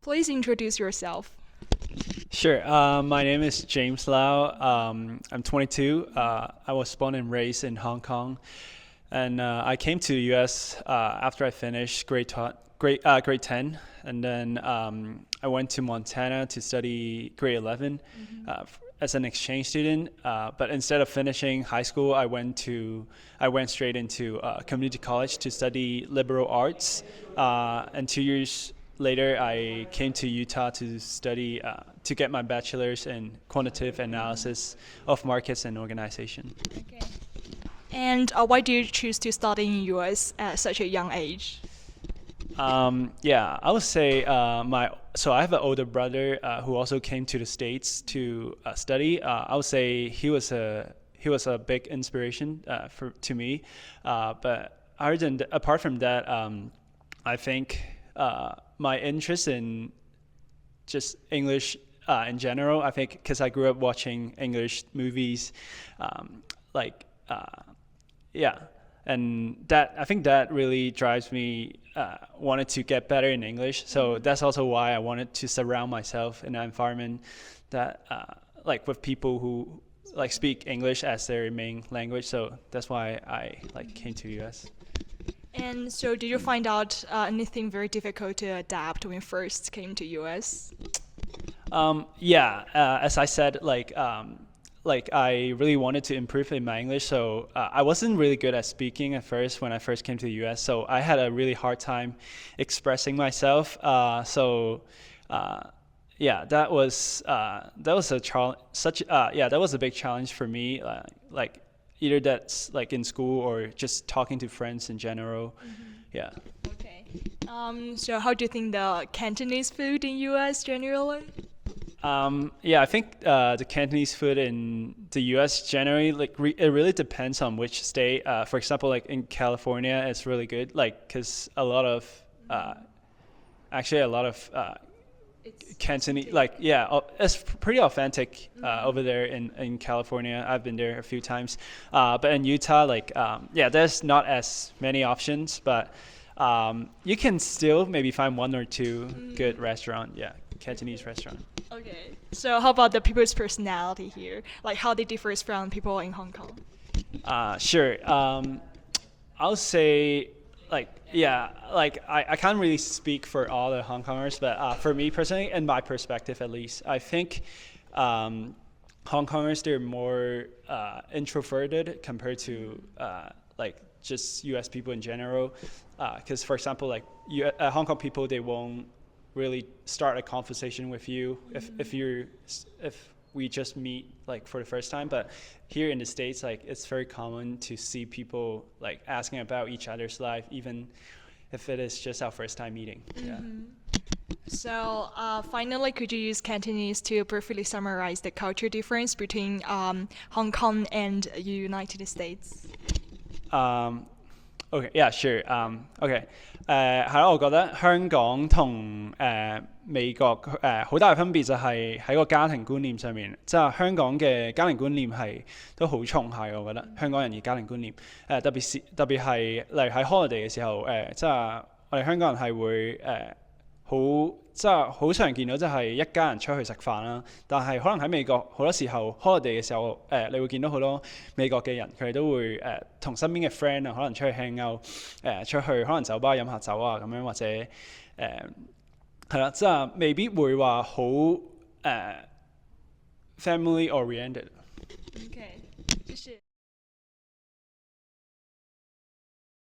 Please introduce yourself. Sure. My name is James Lau. I'm 22. I was born and raised in Hong Kong, and I came to the U.S. After I finished grade 10, and then I went to Montana to study grade 11 as an exchange student. But instead of finishing high school, I went straight into community college to study liberal arts, and 2 years later, I came to Utah to study to get my bachelor's in quantitative analysis of markets and organization. Okay. And why do you choose to study in US at such a young age? Yeah, I would say I have an older brother who also came to the States to study. I would say he was a big inspiration to me. But apart from that, I think my interest in just English in general. I think because I grew up watching English movies, like yeah, and that I think that really drives me. Wanted to get better in English, so that's also why I wanted to surround myself in an environment that like with people who like speak English as their main language. So that's why I like came to US. And so, did you find out anything very difficult to adapt when you first came to US? Yeah, as I said, like I really wanted to improve in my English, so I wasn't really good at speaking at first when I first came to the U.S. So I had a really hard time expressing myself. Yeah, that was a challenge. That was a big challenge for me. Like either that's like in school or just talking to friends in general. Yeah. Okay. So, how do you think the Cantonese food in US generally? Yeah, I think the Cantonese food in the U.S. generally, like it really depends on which state. For example, like in California, it's really good, like because uh, a lot of It's Cantonese, like yeah, it's pretty authentic over there in California. I've been there a few times, but in Utah, like yeah, there's not as many options, but you can still maybe find one or two good restaurant, yeah, Cantonese restaurant. Okay. So, how about the people's personality here? Like, how they differs from people in Hong Kong? Sure. I'll say, like, yeah, like I can't really speak for all the Hong Kongers, but for me personally, in my perspective at least, I think Hong Kongers, they're more introverted compared to like just US people in general. Because, for example, like Hong Kong people, they won't really start a conversation with you if we just meet like for the first time. But here in the States, like it's very common to see people like asking about each other's life, even if it is just our first time meeting. Yeah. So, finally, could you use Cantonese to briefly summarize the culture difference between Hong Kong and United States? OK, yeah, sure. OK，係咯，我覺得香港同美國好大分別就係喺個家庭觀念上面，即係香港嘅家庭觀念係都好重下嘅，我覺得香港人嘅家庭觀念特別係例如喺 holiday 嘅時候即係我哋香港人係會好即係好常見到，即係一家人出去食飯啦。但係可能喺美國好多時候 holiday 嘅時候，你會見到好多美國嘅人，佢哋都會同身邊嘅 friend 啊，可能出去 hang out，出去可能酒吧飲下酒啊咁樣，或者係啦，即係未必會話好family oriented。OK，就是